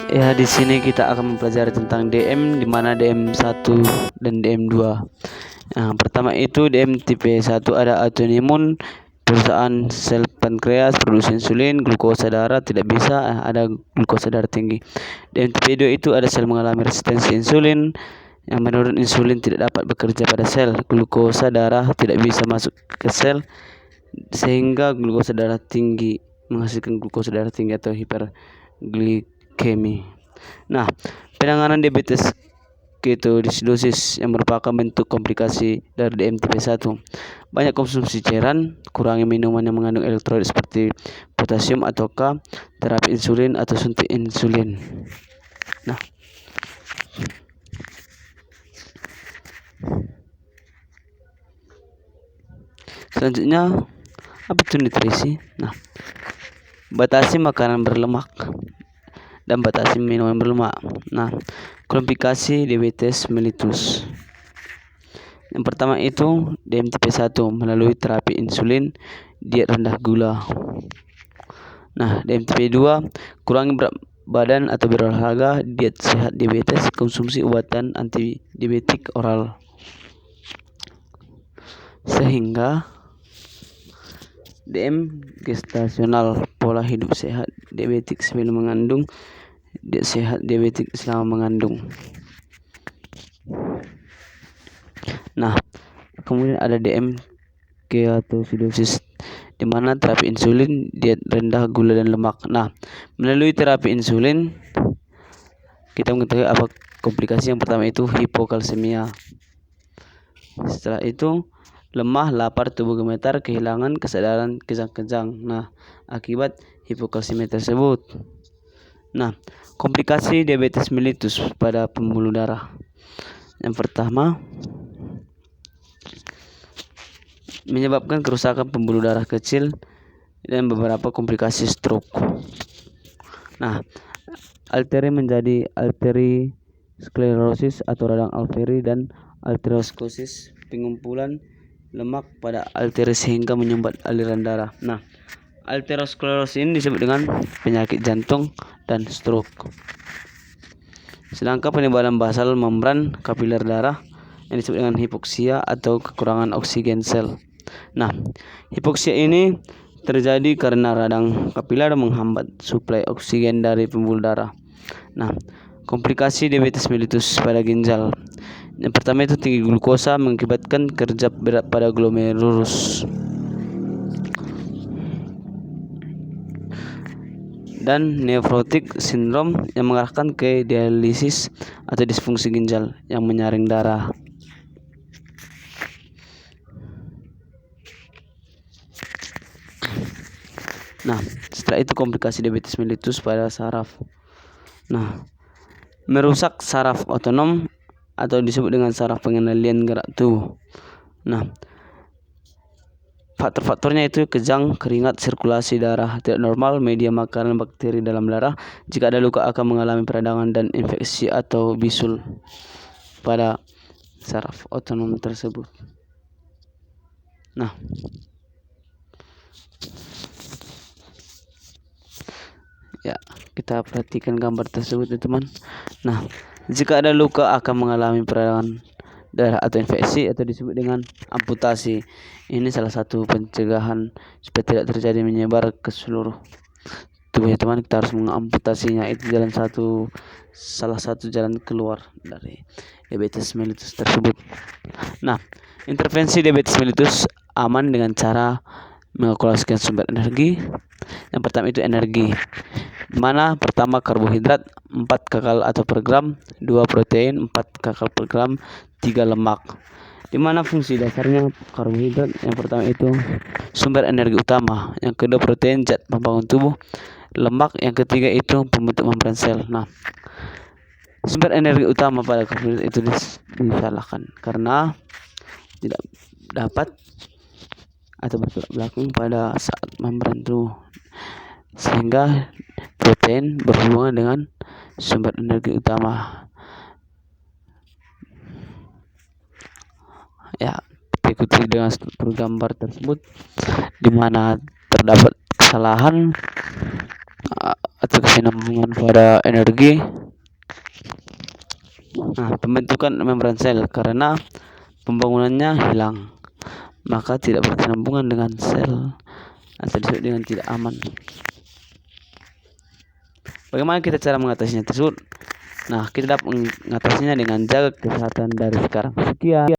Ya, di sini kita akan mempelajari tentang DM, di mana DM1 dan DM2. Nah, pertama itu DM tipe 1 ada autoimun, perusahaan sel pankreas produksi insulin, glukosa darah tidak bisa, ada glukosa darah tinggi. DM tipe 2 itu ada sel mengalami resistensi insulin, yang menurut insulin tidak dapat bekerja pada sel, glukosa darah tidak bisa masuk ke sel sehingga glukosa darah tinggi menghasilkan glukosa darah tinggi atau hiperglikemi. Nah, penanganan diabetes ketoasidosis yang merupakan bentuk komplikasi dari DM tipe 1. Banyak konsumsi cairan, kurangi minuman yang mengandung elektrolit seperti potasium ataukah terapi insulin atau suntik insulin. Nah, selanjutnya apa itu nutrisi? Nah, batasi makanan berlemak dan batasi minuman berlemak. Nah, komplikasi diabetes mellitus. Yang pertama itu DM tipe 1 melalui terapi insulin, diet rendah gula. Nah, DM tipe 2 kurangi berat badan atau berolahraga, diet sehat diabetes, konsumsi obatan anti diabetik oral. Sehingga DM gestasional, pola hidup sehat diabetik sebelum mengandung, diet sehat diabetik selama mengandung. Nah, kemudian ada DM ketoasidosis, di mana terapi insulin, diet rendah gula dan lemak. Nah, melalui terapi insulin kita mengetahui apa komplikasi. Yang pertama itu hipokalsemia. Setelah itu lemah, lapar, tubuh gemetar, kehilangan kesadaran kejang-kejang. Nah, akibat hipokalsemia tersebut. Nah, komplikasi diabetes mellitus pada pembuluh darah. Yang pertama, menyebabkan kerusakan pembuluh darah kecil dan beberapa komplikasi stroke. Nah, arteri menjadi arteriosklerosis atau radang arteri dan arteriosklerosis, pengumpulan lemak pada arteri sehingga menyumbat aliran darah. Nah, arteriosklerosis ini disebut dengan penyakit jantung dan stroke. Sedangkan penebalan basal membran kapiler darah yang disebut dengan hipoksia atau kekurangan oksigen sel. Nah, hipoksia ini terjadi karena radang kapiler menghambat suplai oksigen dari pembuluh darah. Nah, komplikasi diabetes mellitus pada ginjal. Yang pertama itu tinggi glukosa mengakibatkan kerja berat pada glomerulus dan nefrotik sindrom yang mengarahkan ke dialisis atau disfungsi ginjal yang menyaring darah. Nah, setelah itu komplikasi diabetes mellitus pada saraf. Nah, merusak saraf otonom atau disebut dengan saraf pengendalian gerak tubuh. Nah, faktor-faktornya itu kejang, keringat, sirkulasi darah tidak normal, media makanan bakteri dalam darah. Jika ada luka akan mengalami peradangan dan infeksi atau bisul pada saraf otonom tersebut. Nah, ya, kita perhatikan gambar tersebut ya teman. Nah, jika ada luka akan mengalami peradangan darah atau infeksi atau disebut dengan amputasi. Ini salah satu pencegahan supaya tidak terjadi menyebar ke seluruh tubuh ya teman. Kita harus mengamputasinya. Itu salah satu jalan keluar dari diabetes mellitus tersebut. Nah, intervensi diabetes mellitus aman dengan cara mengalkulasikan sumber energi. Yang pertama itu energi, mana pertama karbohidrat 4 kakal atau per gram, 2 protein 4 kakal per gram, 3 lemak. Di mana fungsi dasarnya karbohidrat yang pertama itu sumber energi utama, yang kedua protein zat pembangun tubuh, lemak yang ketiga itu pembentuk membran sel. Nah, sumber energi utama pada karbohidrat itu disalahkan karena tidak dapat atau bertolak belakang pada saat membran tubuh, sehingga protein berhubungan dengan sumber energi utama. Ya, ikuti dengan struktur gambar tersebut di mana terdapat kesalahan atau kesinambungan pada energi. Nah, pembentukan membran sel karena pembangunannya hilang, maka tidak berkesinambungan dengan sel atau disebut dengan tidak aman. Bagaimana kita cara mengatasinya tersebut? Nah, kita dapat mengatasinya dengan jaga kesehatan dari sekarang. Sekian.